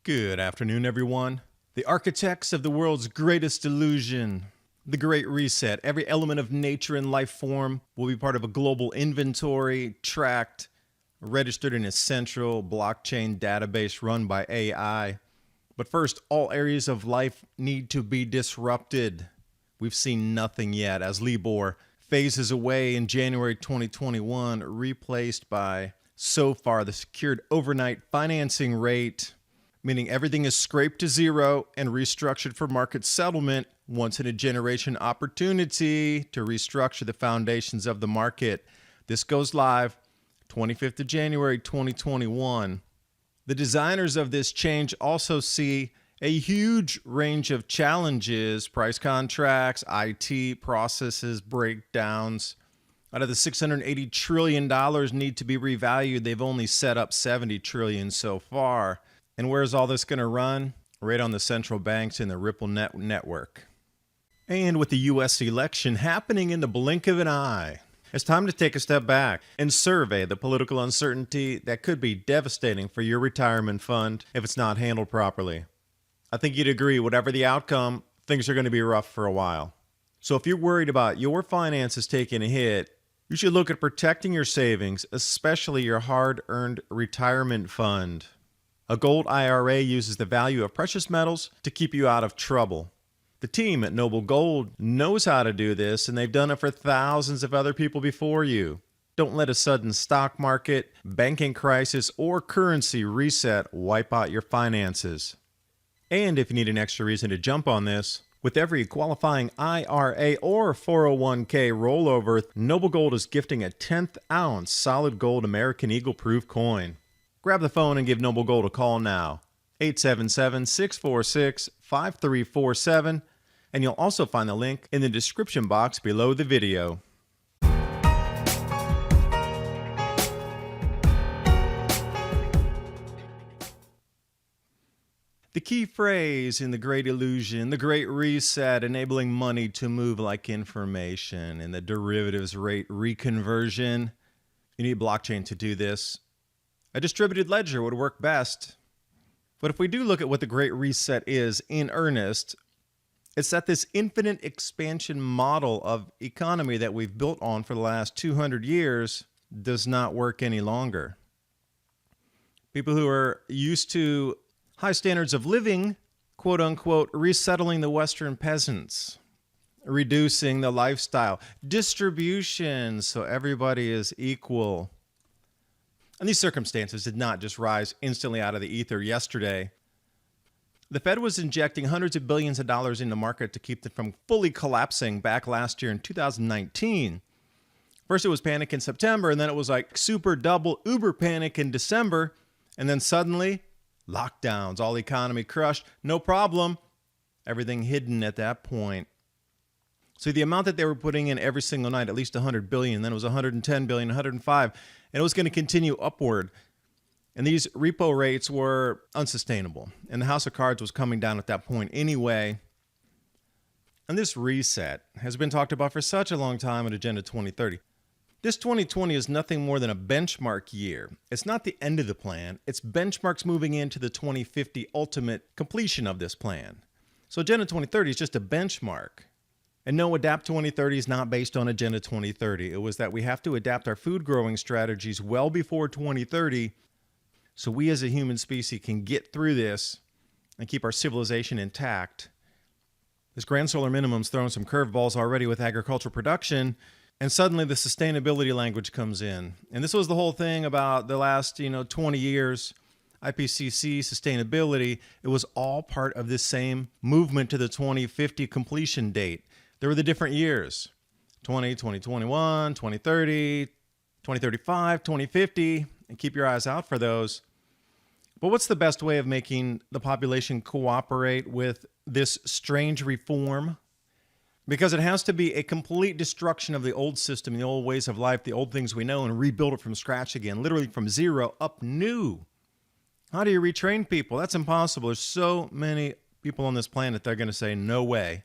Good afternoon, everyone. The architects of the world's greatest illusion, the Great Reset. Every element of nature and life form will be part of a global inventory, tracked, registered in a central blockchain database run by AI. But first, all areas of life need to be disrupted. We've seen nothing yet as Libor phases away in January 2021, replaced by, so far, the secured overnight financing rate, meaning everything is scraped to zero and restructured for market settlement, once in a generation opportunity to restructure the foundations of the market. This goes live 25th of January 2021. The designers of this change also see a huge range of challenges: price contracts, IT processes, breakdowns. Out of the $680 trillion need to be revalued, they've only set up $70 trillion so far. And where's all this going to run? Right on the central banks and the Ripple network. And with the U.S. election happening in the blink of an eye, it's time to take a step back and survey the political uncertainty that could be devastating for your retirement fund if it's not handled properly. I think you'd agree, whatever the outcome, things are going to be rough for a while. So if you're worried about your finances taking a hit, you should look at protecting your savings, especially your hard-earned retirement fund. A gold IRA uses the value of precious metals to keep you out of trouble. The team at Noble Gold knows how to do this, and they've done it for thousands of other people before you. Don't let a sudden stock market, banking crisis, or currency reset wipe out your finances. And if you need an extra reason to jump on this, with every qualifying IRA or 401k rollover, Noble Gold is gifting a 10th ounce solid gold American Eagle Proof coin. Grab the phone and give Noble Gold a call now, 877-646-5347, and you'll also find the link in the description box below the video. The key phrase in the Great Illusion, the Great Reset, enabling money to move like information, and the derivatives rate reconversion. You need blockchain to do this. A distributed ledger would work best. But if we do look at what the Great Reset is in earnest, it's that this infinite expansion model of economy that we've built on for the last 200 years does not work any longer. People who are used to high standards of living, quote unquote, resettling the Western peasants, reducing the lifestyle, distribution so everybody is equal. And these circumstances did not just rise instantly out of the ether yesterday. The Fed was injecting hundreds of billions of dollars in the market to keep them from fully collapsing back last year in 2019. First it was panic in September, and then it was like super double uber panic in December, and then suddenly lockdowns, all the economy crushed, no problem, everything hidden at that point. So the amount that they were putting in every single night, at least 100 billion, then it was 110 billion, 105, and it was going to continue upward. And these repo rates were unsustainable. And the House of Cards was coming down at that point anyway. And this reset has been talked about for such a long time at Agenda 2030. This 2020 is nothing more than a benchmark year. It's not the end of the plan. It's benchmarks moving into the 2050 ultimate completion of this plan. So Agenda 2030 is just a benchmark. And no, Adapt 2030 is not based on Agenda 2030. It was that we have to adapt our food growing strategies well before 2030 so we as a human species can get through this and keep our civilization intact. This grand solar minimum's throwing some curveballs already with agricultural production, and suddenly the sustainability language comes in. And this was the whole thing about the last 20 years, IPCC, sustainability. It was all part of this same movement to the 2050 completion date. There were the different years, 2021, 2030, 2035, 2050, and keep your eyes out for those. But what's the best way of making the population cooperate with this strange reform? Because it has to be a complete destruction of the old system, the old ways of life, the old things we know, and rebuild it from scratch again, literally from zero up new. How do you retrain people? That's impossible. There's so many people on this planet that are going to say, no way.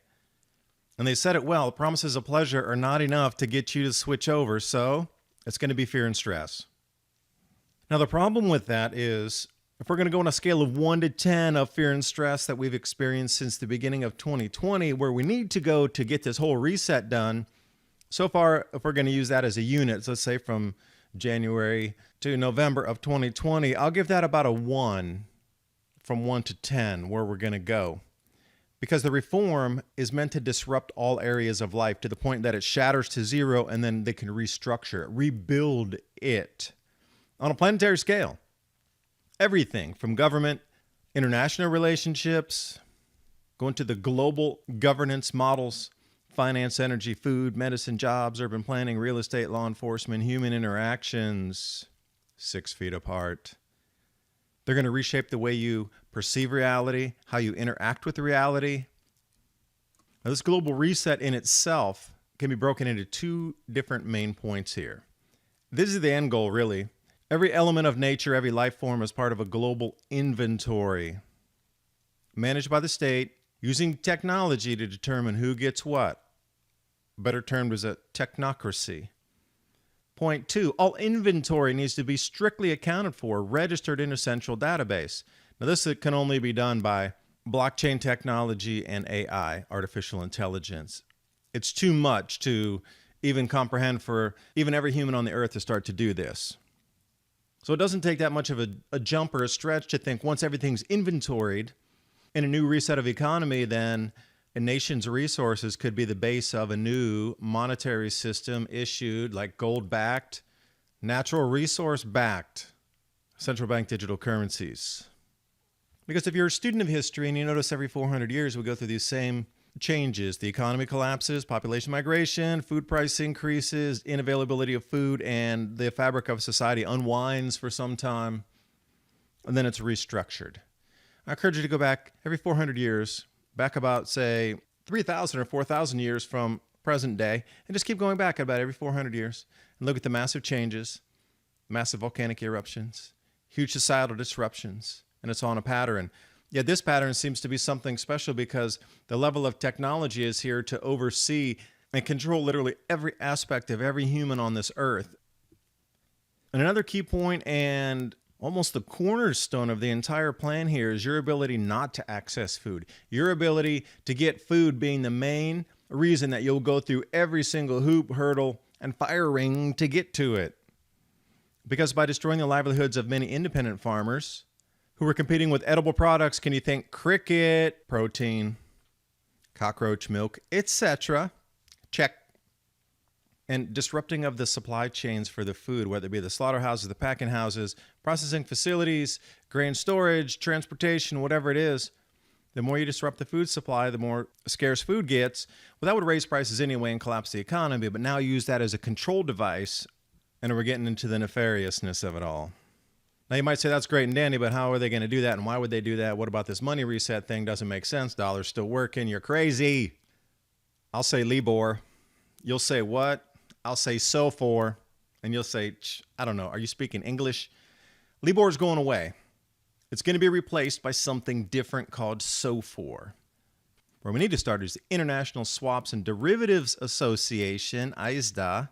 And they said it well, promises of pleasure are not enough to get you to switch over, so it's going to be fear and stress. Now, the problem with that is If we're going to go on a scale of 1 to 10 of fear and stress that we've experienced since the beginning of 2020, where we need to go to get this whole reset done, so far, if we're going to use that as a unit, so let's say from January to November of 2020, I'll give that about a 1 from 1 to 10 where we're going to go. Because the reform is meant to disrupt all areas of life to the point that it shatters to zero and then they can restructure it, rebuild it on a planetary scale. Everything from government, international relationships, going to the global governance models, finance, energy, food, medicine, jobs, urban planning, real estate, law enforcement, human interactions, 6 feet apart. They're going to reshape the way you perceive reality, how you interact with reality. Now, this global reset in itself can be broken into 2 different main points here. This is the end goal, really. Every element of nature, every life form is part of a global inventory managed by the state using technology to determine who gets what. Better termed as a technocracy. Point 2, all inventory needs to be strictly accounted for, registered in a central database. Now, this can only be done by blockchain technology and AI, artificial intelligence. It's too much to even comprehend for even every human on the earth to start to do this. So it doesn't take that much of a jump or a stretch to think once everything's inventoried in a new reset of economy, then a nation's resources could be the base of a new monetary system issued like gold-backed, natural resource-backed central bank digital currencies. Because if you're a student of history and you notice every 400 years we go through these same changes, the economy collapses, population migration, food price increases, inavailability of food, and the fabric of society unwinds for some time, and then it's restructured. I encourage you to go back every 400 years, back about, say, 3,000 or 4,000 years from present day, and just keep going back about every 400 years and look at the massive changes, massive volcanic eruptions, huge societal disruptions, and it's on a pattern. Yet this pattern seems to be something special because the level of technology is here to oversee and control literally every aspect of every human on this earth. And another key point and almost the cornerstone of the entire plan here is your ability not to access food. Your ability to get food being the main reason that you'll go through every single hoop, hurdle, and fire ring to get to it. Because by destroying the livelihoods of many independent farmers who are competing with edible products, can you think cricket, protein, cockroach milk, etc.? Check. And disrupting of the supply chains for the food, whether it be the slaughterhouses, the packing houses, processing facilities, grain storage, transportation, whatever it is, the more you disrupt the food supply, the more scarce food gets. Well, that would raise prices anyway and collapse the economy, but now use that as a control device, and we're getting into the nefariousness of it all. Now, you might say that's great and dandy, but how are they going to do that, and why would they do that? What about this money reset thing? Doesn't make sense. Dollar's still working. You're crazy. I'll say Libor. You'll say what? I'll say SOFR, and you'll say, I don't know, are you speaking English? Libor is going away. It's going to be replaced by something different called SOFR. Where we need to start is the International Swaps and Derivatives Association, ISDA,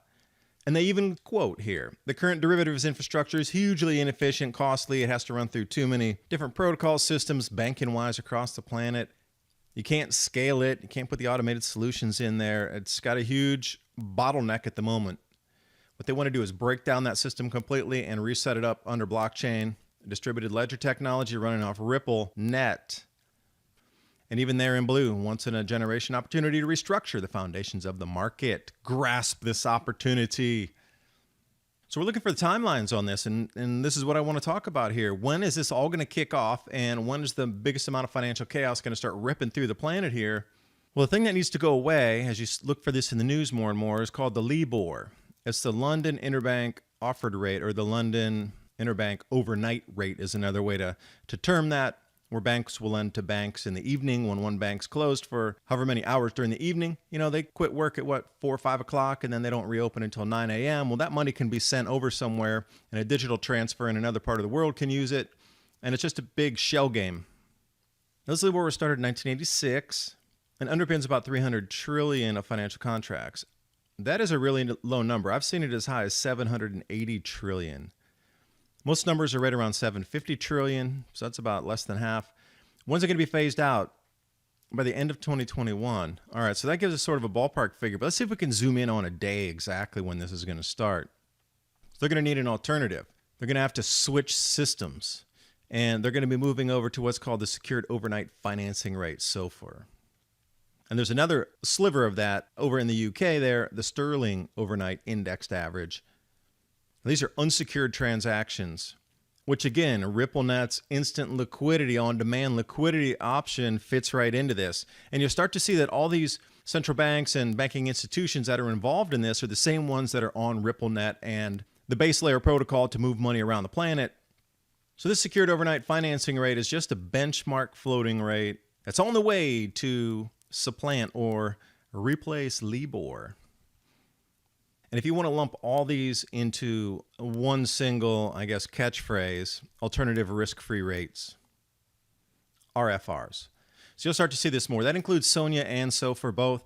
and they even quote here, the current derivatives infrastructure is hugely inefficient, costly. It has to run through too many different protocol systems, banking-wise, across the planet. You can't scale it. You can't put the automated solutions in there. It's got a huge bottleneck at the moment. What they want to do is break down that system completely and reset it up under blockchain, distributed ledger technology running off Ripple Net. And even there in blue, once in a generation opportunity to restructure the foundations of the market. Grasp this opportunity. So we're looking for the timelines on this, and this is what I want to talk about here. When is this all going to kick off, and when is the biggest amount of financial chaos going to start ripping through the planet here? Well, the thing that needs to go away, as you look for this in the news more and more, is called the LIBOR. It's the London Interbank Offered Rate, or the London Interbank Overnight Rate is another way to term that, where banks will lend to banks in the evening when one bank's closed for however many hours during the evening. You know, they quit work at 4 or 5 o'clock, and then they don't reopen until 9 a.m. Well, that money can be sent over somewhere, and a digital transfer in another part of the world can use it, and it's just a big shell game. This LIBOR was started in 1986 and underpins about 300 trillion of financial contracts. That is a really low number. I've seen it as high as 780 trillion. Most numbers are right around 750 trillion, so that's about less than half. When's it going to be phased out? By the end of 2021. All right, so that gives us sort of a ballpark figure, but let's see if we can zoom in on a day exactly when this is going to start. So they're going to need an alternative. They're going to have to switch systems, and they're going to be moving over to what's called the Secured Overnight Financing Rate, SOFR. And there's another sliver of that over in the UK there, the Sterling Overnight Indexed Average. These are unsecured transactions, which again, RippleNet's instant liquidity, on-demand liquidity option fits right into this. And you'll start to see that all these central banks and banking institutions that are involved in this are the same ones that are on RippleNet and the base layer protocol to move money around the planet. So this secured overnight financing rate is just a benchmark floating rate that's on the way to supplant or replace LIBOR. And if you want to lump all these into one single, I guess, catchphrase, alternative risk-free rates, RFRs. So you'll start to see this more. That includes SONIA and SOFR both.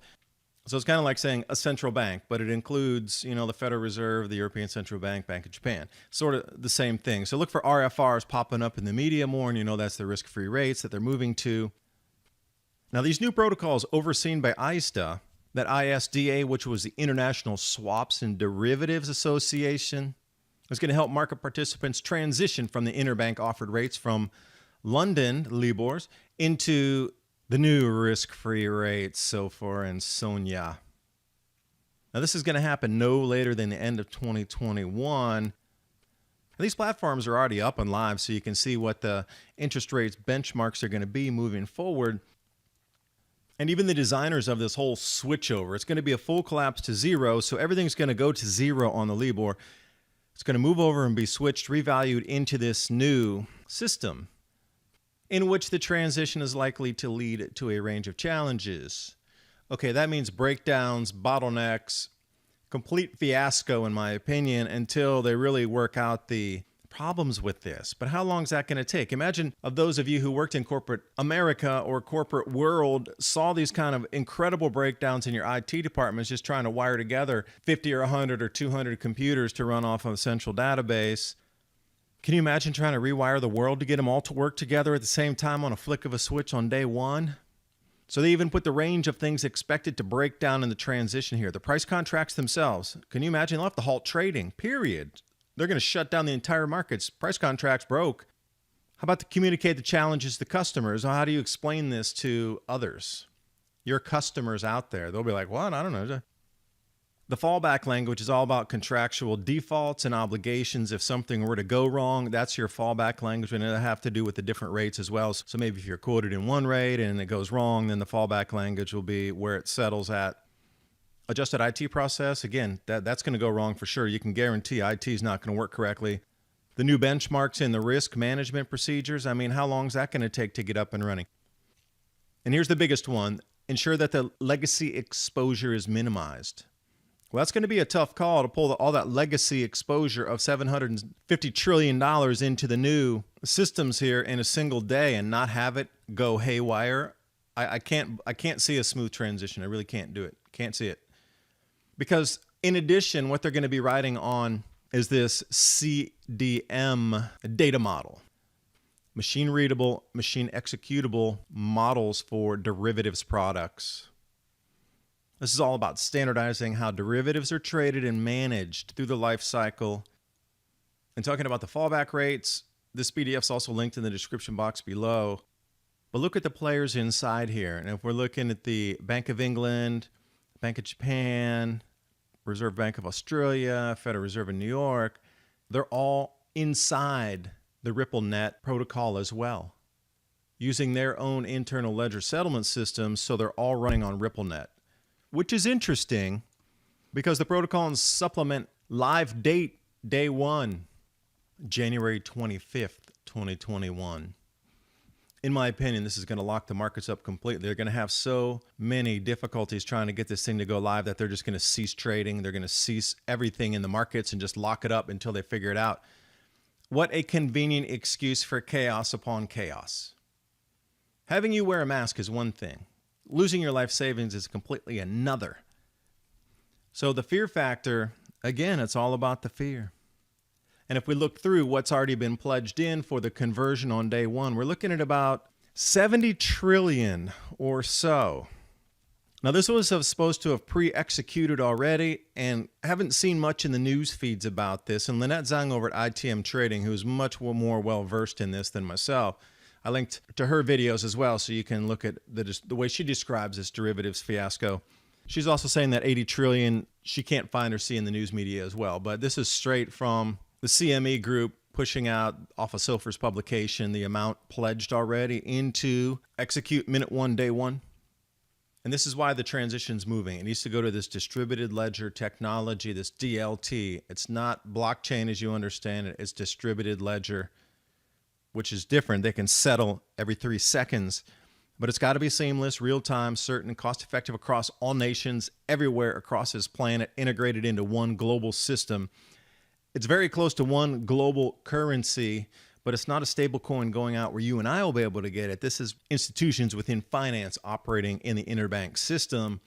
So it's kind of like saying a central bank, but it includes, the Federal Reserve, the European Central Bank, Bank of Japan. Sort of the same thing. So look for RFRs popping up in the media more, and that's the risk-free rates that they're moving to. Now, these new protocols overseen by ISDA, that ISDA, which was the International Swaps and Derivatives Association, is going to help market participants transition from the interbank offered rates from London LIBORs into the new risk-free rates, SOFR and SONIA. Now, this is going to happen no later than the end of 2021. These platforms are already up and live, so you can see what the interest rates benchmarks are going to be moving forward. And even the designers of this whole switchover, it's going to be a full collapse to zero, so everything's going to go to zero on the LIBOR. It's going to move over and be switched, revalued into this new system, in which the transition is likely to lead to a range of challenges. Okay, that means breakdowns, bottlenecks, complete fiasco, in my opinion, until they really work out the problems with this. But how long is that going to take? Imagine of those of you who worked in corporate America or corporate world saw these kind of incredible breakdowns in your IT departments just trying to wire together 50 or 100 or 200 computers to run off of a central database. Can you imagine trying to rewire the world to get them all to work together at the same time on a flick of a switch on day one? So they even put the range of things expected to break down in the transition here. The price contracts themselves. Can you imagine? They'll have to halt trading, period. They're going to shut down the entire markets. Price contracts broke. How about to communicate the challenges to customers? How do you explain this to others? Your customers out there, they'll be like, what? I don't know. The fallback language is all about contractual defaults and obligations. If something were to go wrong, that's your fallback language, and it'll have to do with the different rates as well. So maybe if you're quoted in one rate and it goes wrong, then the fallback language will be where it settles at. Adjusted IT process, again, that's going to go wrong for sure. You can guarantee IT is not going to work correctly. The new benchmarks in the risk management procedures, how long is that going to take to get up and running? And here's the biggest one. Ensure that the legacy exposure is minimized. Well, that's going to be a tough call to pull all that legacy exposure of $750 trillion into the new systems here in a single day and not have it go haywire. I can't see a smooth transition. I really can't do it. Can't see it. Because in addition, what they're going to be riding on is this CDM data model. Machine readable, machine executable models for derivatives products. This is all about standardizing how derivatives are traded and managed through the life cycle. And talking about the fallback rates, this PDF is also linked in the description box below. But look at the players inside here. And if we're looking at the Bank of England, Bank of Japan, Reserve Bank of Australia, Federal Reserve in New York, they're all inside the RippleNet protocol as well, using their own internal ledger settlement systems, so they're all running on RippleNet, which is interesting because the protocols supplement live date day one, January 25th, 2021. In my opinion, this is going to lock the markets up completely. They're going to have so many difficulties trying to get this thing to go live that they're just going to cease trading. They're going to cease everything in the markets and just lock it up until they figure it out. What a convenient excuse for chaos upon chaos. Having you wear a mask is one thing. Losing your life savings is completely another. So the fear factor, again, it's all about the fear. And if we look through what's already been pledged in for the conversion on day one, we're looking at about 70 trillion or so. Now, this was supposed to have pre-executed already, and I haven't seen much in the news feeds about this. And Lynette Zhang over at ITM Trading, who's much more well-versed in this than myself, I linked to her videos as well, so you can look at the way she describes this derivatives fiasco. She's also saying that 80 trillion she can't find or see in the news media as well. But this is straight from the CME group pushing out off of Silfer's publication the amount pledged already into execute minute one, day one. And this is why the transition's moving. It needs to go to this distributed ledger technology, this DLT. It's not blockchain as you understand it. It's distributed ledger, which is different. They can settle every 3 seconds, but it's got to be seamless, real-time, certain, cost-effective across all nations, everywhere across this planet, integrated into one global system. It's very close to one global currency, but it's not a stable coin going out where you and I will be able to get it. This is institutions within finance operating in the interbank system.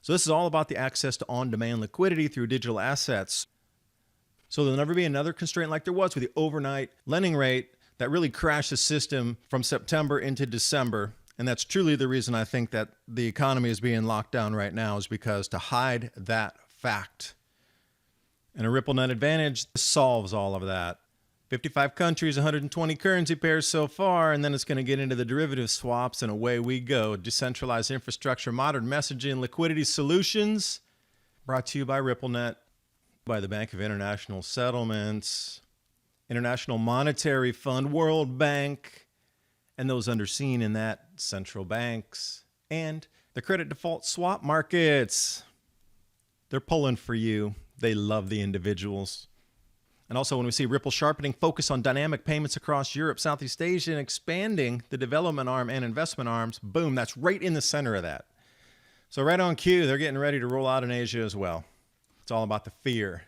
So this is all about the access to on-demand liquidity through digital assets. So there'll never be another constraint like there was with the overnight lending rate that really crashed the system from September into December. And that's truly the reason I think that the economy is being locked down right now, is because to hide that fact. And a Ripple Net Advantage solves all of that. 55 countries, 120 currency pairs so far, and then it's going to get into the derivative swaps, and away we go. Decentralized infrastructure, modern messaging, liquidity solutions. Brought to you by RippleNet, by the Bank of International Settlements, International Monetary Fund, World Bank, and those underseen in that, central banks, and the credit default swap markets. They're pulling for you. They love the individuals. And also when we see Ripple sharpening focus on dynamic payments across Europe, Southeast Asia, and expanding the development arm and investment arms, boom, that's right in the center of that. So right on cue, they're getting ready to roll out in Asia as well. It's all about the fear.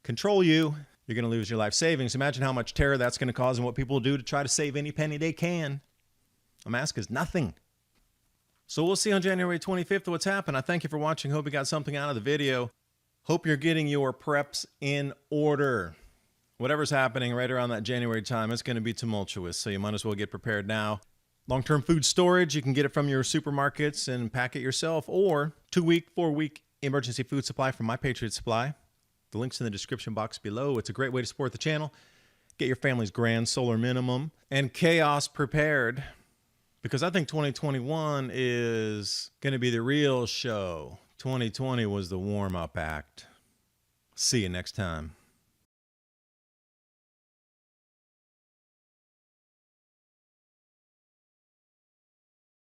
Control you, you're going to lose your life savings. Imagine how much terror that's going to cause and what people will do to try to save any penny they can. A mask is nothing. So we'll see on January 25th what's happened. I thank you for watching. Hope you got something out of the video. Hope you're getting your preps in order. Whatever's happening right around that January time, it's going to be tumultuous, so you might as well get prepared now. Long-term food storage, you can get it from your supermarkets and pack it yourself, or 2-week, 4-week emergency food supply from My Patriot Supply. The link's in the description box below. It's a great way to support the channel. Get your family's grand solar minimum and chaos prepared, because I think 2021 is going to be the real show. 2020 was the warm-up act. See you next time.